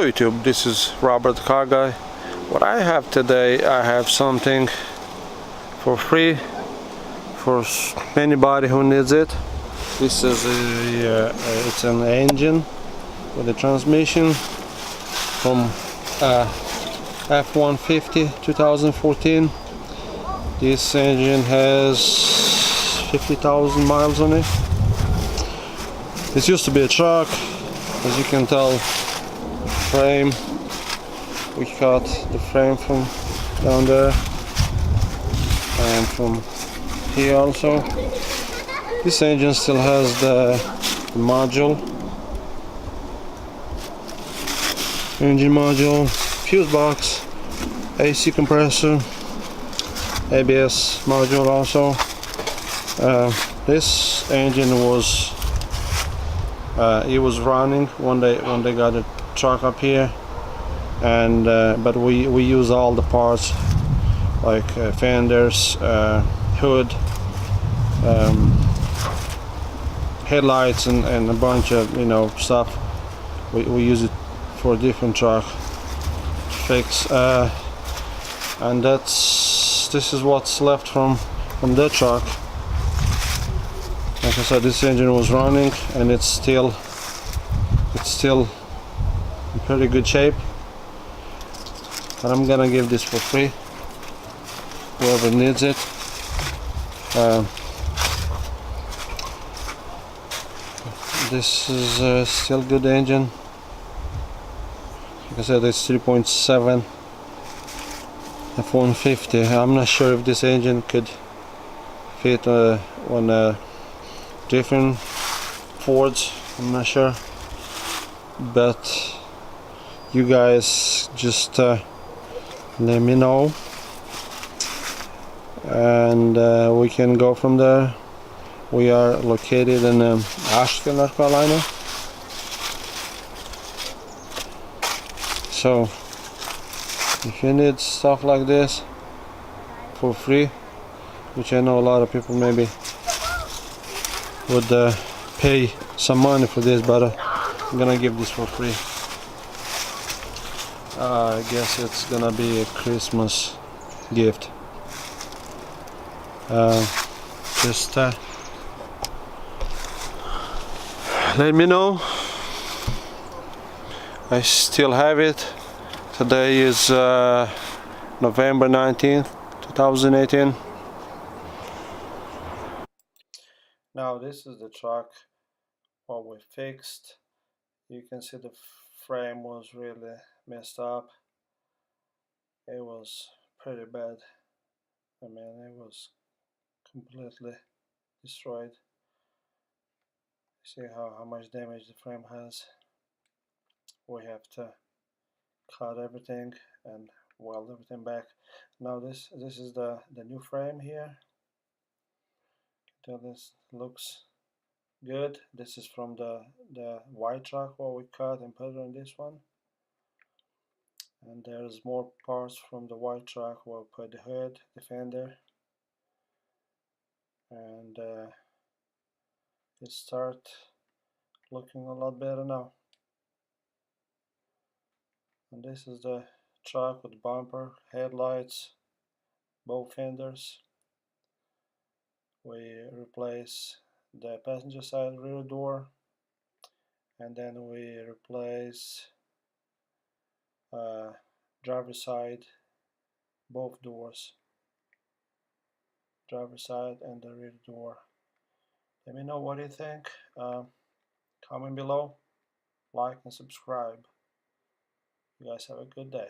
YouTube, this is Robert Car Guy. What I have today, I have something for free for anybody who needs it. This is it's an engine with a transmission from F150 2014. This engine has 50,000 miles on it. This used to be a truck, as you can tell. Frame, we cut the frame from down there and from here also. This engine still has the module, engine module, fuse box, AC compressor, ABS module also. This engine was it was running when they got it truck up here, and but we use all the parts like fenders, hood, headlights, and a bunch of stuff. We use it for a different truck to fix, and this is what's left from that truck. Like I said, this engine was running, and it's still in pretty good shape, and I'm gonna give this for free, whoever needs it. This is still good engine. Like I said, it's 3.7 F150. I'm not sure if this engine could fit on different Fords. I'm not sure, but you guys just let me know, and we can go from there. We are located in Asheville, North Carolina. So if you need stuff like this for free, which I know a lot of people maybe would pay some money for this, but I'm gonna give this for free. I guess it's gonna be a Christmas gift. Just let me know. I still have it. Today is November 19th, 2018. Now this is the truck what we fixed. You can see the frame was really messed up. It was pretty bad. I mean, it was completely destroyed. See how much damage the frame has. We have to cut everything and weld everything back. Now this is the new frame here. This looks good. This is from the white truck what we cut and put on this one, and there's more parts from the white truck. We'll put the hood, the fender, and it start looking a lot better now. And this is the truck with bumper, headlights, both fenders. We replace the passenger side rear door, and then we replace driver's side, both doors, driver's side and the rear door. Let me know what you think. Comment below, like and subscribe. You guys have a good day.